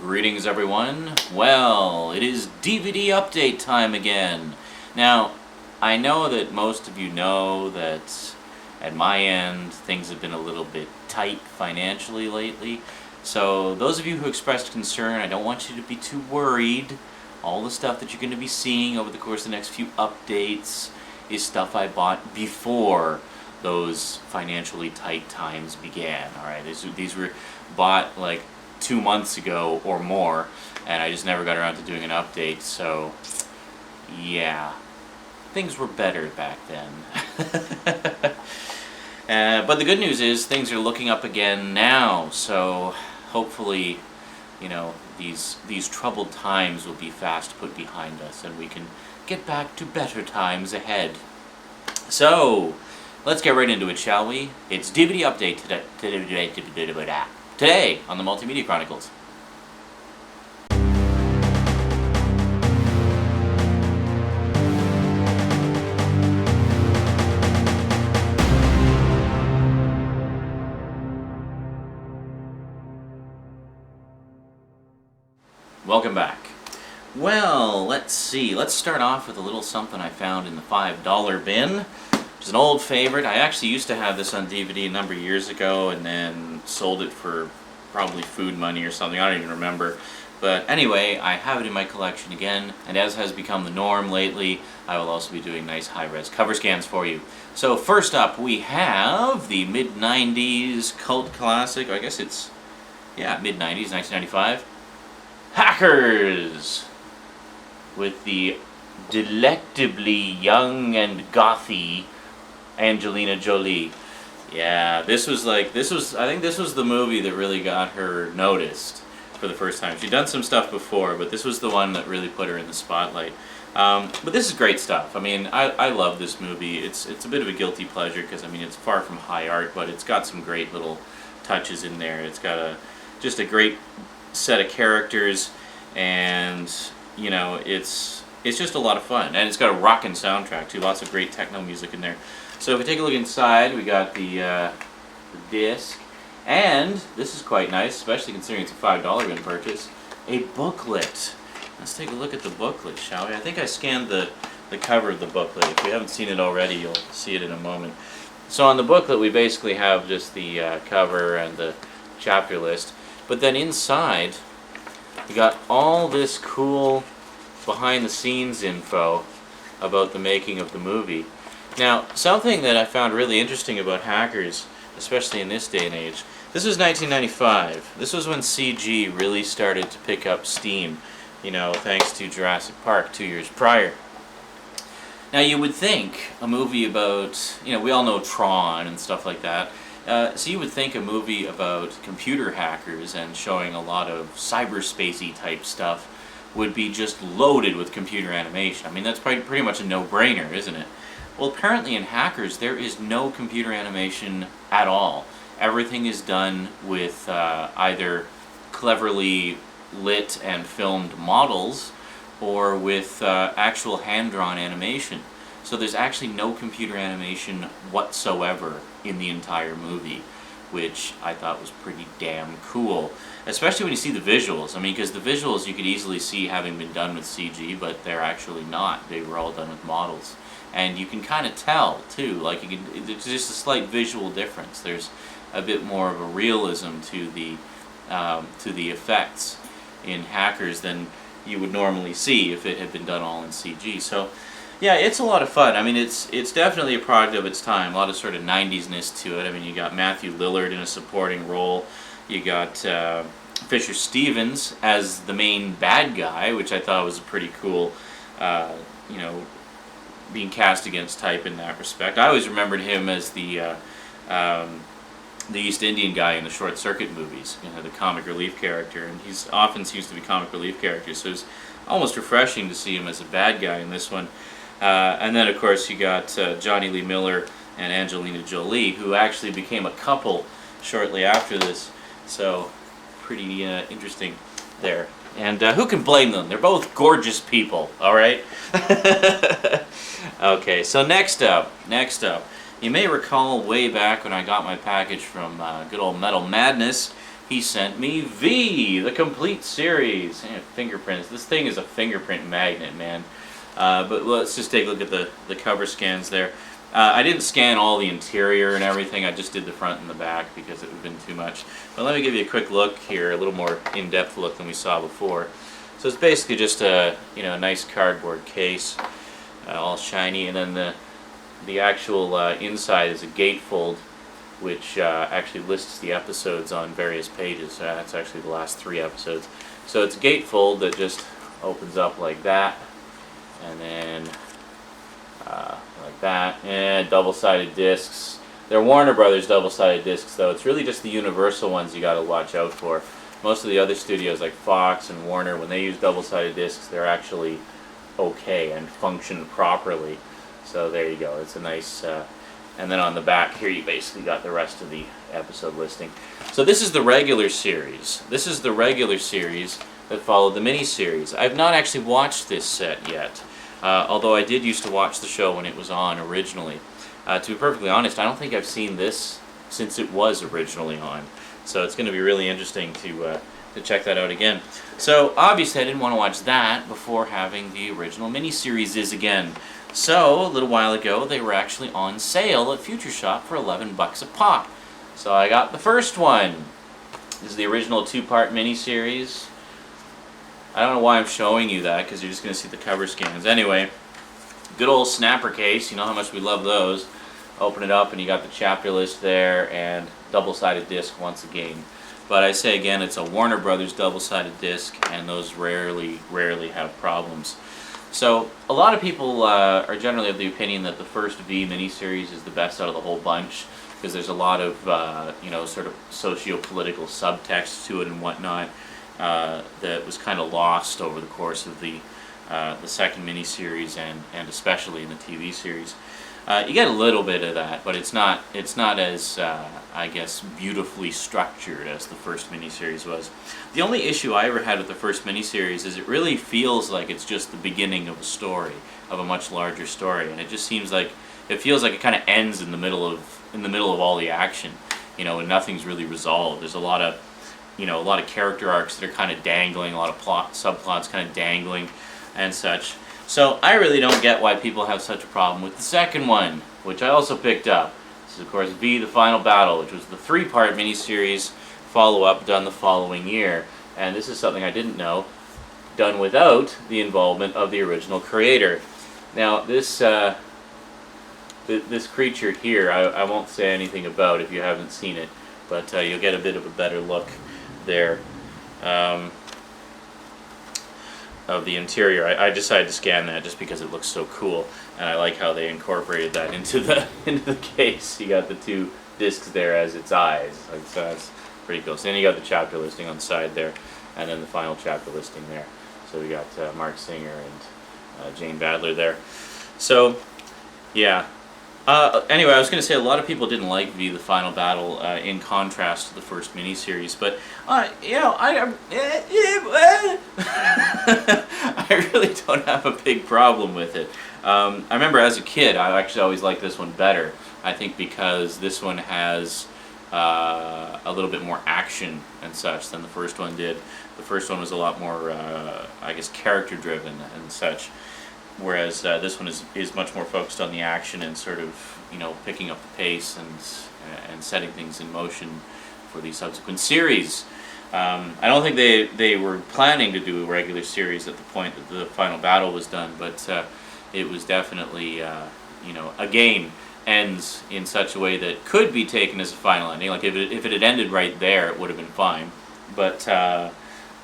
Greetings everyone. Well, it is DVD update time again. Now, I know that most of you know that at my end things have been a little bit tight financially lately. So those of you who expressed concern, I don't want you to be too worried. All the stuff that you're going to be seeing over the course of the next few updates is stuff I bought before those financially tight times began. Alright, these were bought like 2 months ago or more, and I just never got around to doing an update, so yeah, things were better back then. But the good news is things are looking up again now, so hopefully, you know, these troubled times will be fast put behind us and we can get back to better times ahead. So, let's get right into it, shall we? It's DVD update today on the Multimedia Chronicles. Welcome back. Well, let's see. Let's start off with a little something I found in the $5 bin. It's an old favorite. I actually used to have this on DVD a number of years ago and then sold it for probably food money or something. I don't even remember. But anyway, I have it in my collection again, and as has become the norm lately, I will also be doing nice high-res cover scans for you. So first up, we have the mid-90s cult classic. I guess it's, yeah, mid-90s, 1995. Hackers! With the delectably young and gothy Angelina Jolie. Yeah, I think this was the movie that really got her noticed for the first time. She'd done some stuff before, but this was the one that really put her in the spotlight. But this is great stuff. I mean, I love this movie. It's a bit of a guilty pleasure because, I mean, it's far from high art, but it's got some great little touches in there. It's got just a great set of characters, and, you know, it's just a lot of fun. And it's got a rockin' soundtrack, too. Lots of great techno music in there. So if we take a look inside, we got the disc, and this is quite nice, especially considering it's a $5 bin purchase, a booklet. Let's take a look at the booklet, shall we? I think I scanned the cover of the booklet. If you haven't seen it already, you'll see it in a moment. So on the booklet, we basically have just the cover and the chapter list, but then inside, we got all this cool behind-the-scenes info about the making of the movie. Now, something that I found really interesting about Hackers, especially in this day and age, this was 1995. This was when CG really started to pick up steam, you know, thanks to Jurassic Park 2 years prior. Now, you would think a movie about, you know, we all know Tron and stuff like that, so you would think a movie about computer hackers and showing a lot of cyberspacey type stuff would be just loaded with computer animation. I mean, that's pretty much a no-brainer, isn't it? Well, apparently in Hackers, there is no computer animation at all. Everything is done with either cleverly lit and filmed models or with actual hand-drawn animation. So there's actually no computer animation whatsoever in the entire movie, which I thought was pretty damn cool. Especially when you see the visuals. I mean, because the visuals you could easily see having been done with CG, but they're actually not. They were all done with models. And you can kind of tell, too, like it's just a slight visual difference. There's a bit more of a realism to the effects in Hackers than you would normally see if it had been done all in CG. So, yeah, it's a lot of fun. I mean, it's definitely a product of its time. A lot of sort of 90s-ness to it. I mean, you got Matthew Lillard in a supporting role. You got Fisher Stevens as the main bad guy, which I thought was a pretty cool, you know, being cast against type in that respect. I always remembered him as the East Indian guy in the Short Circuit movies, you know, the comic relief character, and he's often seems to be comic relief character, so it's almost refreshing to see him as a bad guy in this one. And then, of course, you got Johnny Lee Miller and Angelina Jolie, who actually became a couple shortly after this, so pretty interesting there. And who can blame them? They're both gorgeous people, all right? Okay, so next up, you may recall way back when I got my package from good old Metal Madness, he sent me V, the complete series. Yeah, Fingerprints. This thing is a fingerprint magnet, man. But let's just take a look at the cover scans there. I didn't scan all the interior and everything. I just did the front and the back because it would have been too much. But let me give you a quick look here, a little more in-depth look than we saw before. So it's basically just a nice cardboard case, all shiny, and then the actual inside is a gatefold, which actually lists the episodes on various pages. That's actually the last 3 episodes. So it's a gatefold that just opens up like that, and then like that, and double-sided discs. They're Warner Brothers double-sided discs, though. It's really just the Universal ones you got to watch out for. Most of the other studios, like Fox and Warner, when they use double-sided discs, they're actually okay and function properly. So there you go. It's a nice... and then on the back here, you basically got the rest of the episode listing. So this is the regular series. This is the regular series that followed the miniseries. I've not actually watched this set yet. Although I did used to watch the show when it was on originally. To be perfectly honest, I don't think I've seen this since it was originally on. So it's going to be really interesting to check that out again. So obviously I didn't want to watch that before having the original miniseries again. So a little while ago they were actually on sale at Future Shop for $11 a pop. So I got the first one. This is the original 2-part miniseries. I don't know why I'm showing you that, because you're just going to see the cover scans. Anyway, good old snapper case. You know how much we love those. Open it up and you got the chapter list there and double-sided disc once again. But I say again, it's a Warner Brothers double-sided disc, and those rarely have problems. So a lot of people are generally of the opinion that the first V miniseries is the best out of the whole bunch, because there's a lot of sort of socio-political subtext to it and whatnot. That was kind of lost over the course of the second miniseries and especially in the TV series. You get a little bit of that, but it's not as I guess beautifully structured as the first miniseries was. The only issue I ever had with the first miniseries is it really feels like it's just the beginning of a story, of a much larger story, and it just seems like it feels like it kind of ends in the middle of all the action, and nothing's really resolved. There's a lot of character arcs that are kind of dangling, a lot of subplots kind of dangling and such. So I really don't get why people have such a problem with the second one, which I also picked up. This is, of course, V, The Final Battle, which was the 3-part miniseries follow-up done the following year. And this is something I didn't know, done without the involvement of the original creator. Now, this creature here, I won't say anything about if you haven't seen it, but you'll get a bit of a better look there of the interior. I decided to scan that just because it looks so cool, and I like how they incorporated that into the case. You got the 2 discs there as its eyes. So that's pretty cool. So then you got the chapter listing on the side there, and then the final chapter listing there. So we got Mark Singer and Jane Badler there. So yeah. Anyway, I was going to say a lot of people didn't like V, The Final Battle, in contrast to the first miniseries, but I really don't have a big problem with it. I remember as a kid, I actually always liked this one better. I think because this one has a little bit more action and such than the first one did. The first one was a lot more, I guess, character-driven and such. Whereas this one is much more focused on the action and sort of, picking up the pace and setting things in motion for the subsequent series. I don't think they were planning to do a regular series at the point that the final battle was done, but it was definitely, again, ends in such a way that could be taken as a final ending. Like if it had ended right there, it would have been fine. But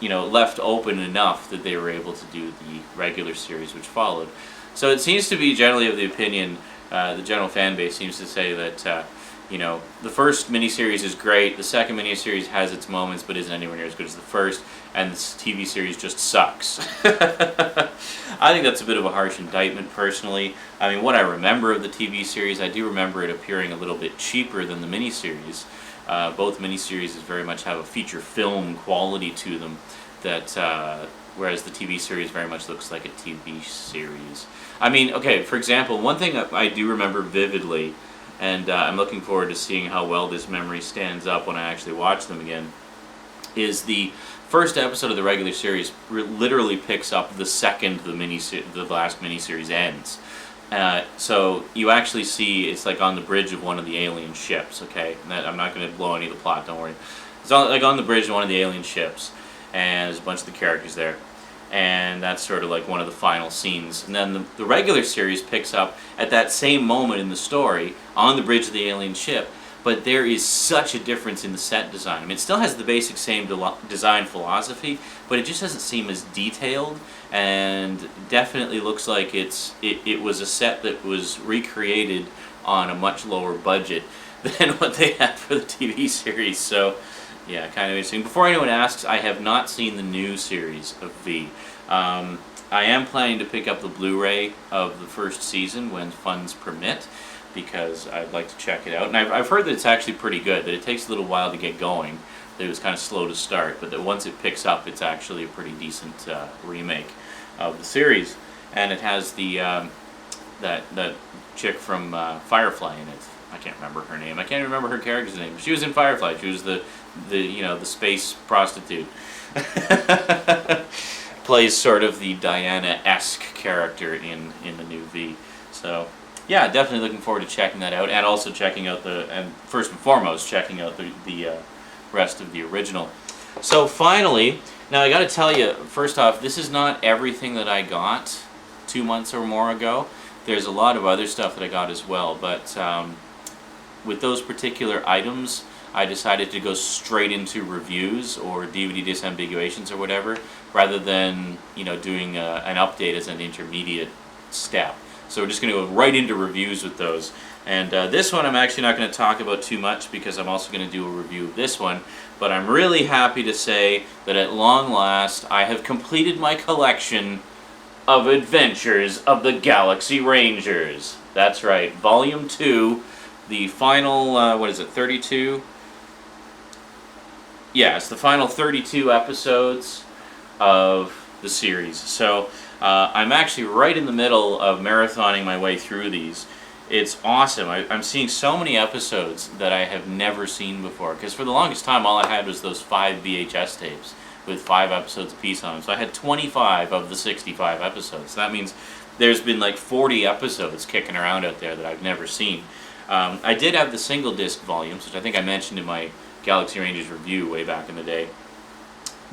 left open enough that they were able to do the regular series which followed. So it seems to be generally of the opinion, the general fan base seems to say that, the first miniseries is great, the second miniseries has its moments but isn't anywhere near as good as the first, and this TV series just sucks. I think that's a bit of a harsh indictment personally. I mean, what I remember of the TV series, I do remember it appearing a little bit cheaper than the miniseries. Both miniseries very much have a feature film quality to them, that whereas the TV series very much looks like a TV series. I mean, okay, for example, one thing I do remember vividly, and I'm looking forward to seeing how well this memory stands up when I actually watch them again, is the first episode of the regular series literally picks up the second the last miniseries ends. So you actually see it's like on the bridge of one of the alien ships. Okay, I'm not going to blow any of the plot. Don't worry. It's like on the bridge of one of the alien ships, and there's a bunch of the characters there, and that's sort of like one of the final scenes. And then the regular series picks up at that same moment in the story on the bridge of the alien ship. But there is such a difference in the set design. I mean, it still has the basic same design philosophy, but it just doesn't seem as detailed, and definitely looks like it was a set that was recreated on a much lower budget than what they had for the TV series. So, yeah, kind of interesting. Before anyone asks, I have not seen the new series of V. I am planning to pick up the Blu-ray of the first season when funds permit, because I'd like to check it out. And I've heard that it's actually pretty good, that it takes a little while to get going, that it was kind of slow to start, but that once it picks up, it's actually a pretty decent remake of the series. And it has the that chick from Firefly in it. I can't remember her name. I can't even remember her character's name. She was in Firefly. She was the space prostitute. Plays sort of the Diana-esque character in the new V. So, yeah, definitely looking forward to checking that out, and also checking out first and foremost, checking out the rest of the original. So finally, now I got to tell you, first off, this is not everything that I got 2 months or more ago. There's a lot of other stuff that I got as well, but with those particular items, I decided to go straight into reviews or DVD disambiguations or whatever, rather than doing an update as an intermediate step. So we're just going to go right into reviews with those. And this one I'm actually not going to talk about too much, because I'm also going to do a review of this one. But I'm really happy to say that at long last I have completed my collection of Adventures of the Galaxy Rangers. That's right, Volume 2, the final, 32? Yeah, it's the final 32 episodes of the series. So I'm actually right in the middle of marathoning my way through these. It's awesome. I'm seeing so many episodes that I have never seen before, because for the longest time all I had was those 5 VHS tapes with 5 episodes apiece on them. So I had 25 of the 65 episodes. So that means there's been like 40 episodes kicking around out there that I've never seen. I did have the single disc volumes, which I think I mentioned in my Galaxy Rangers review way back in the day.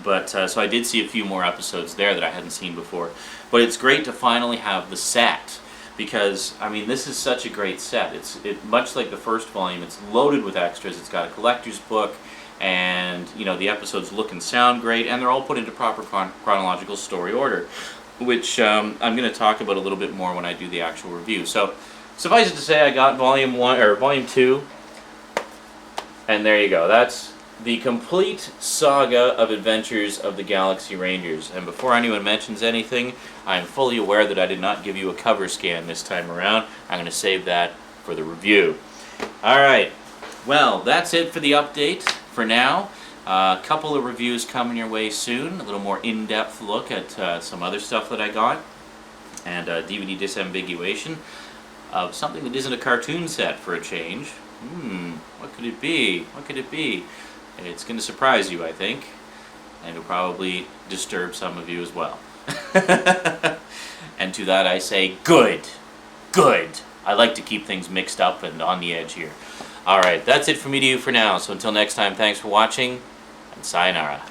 But so I did see a few more episodes there that I hadn't seen before. But it's great to finally have the set, because I mean, this is such a great set. It's much like the first volume. It's loaded with extras. It's got a collector's book, and the episodes look and sound great, and they're all put into proper chronological story order, which I'm going to talk about a little bit more when I do the actual review. So suffice it to say, I got Volume 2, and there you go. That's the complete saga of Adventures of the Galaxy Rangers. And before anyone mentions anything, I'm fully aware that I did not give you a cover scan this time around. I'm going to save that for the review. Alright, well, that's it for the update for now. A couple of reviews coming your way soon. A little more in-depth look at some other stuff that I got. And DVD disambiguation of something that isn't a cartoon set for a change. What could it be? What could it be? It's going to surprise you, I think, and it'll probably disturb some of you as well. And to that I say, good, good. I like to keep things mixed up and on the edge here. Alright, that's it from me to you for now, so until next time, thanks for watching, and sayonara.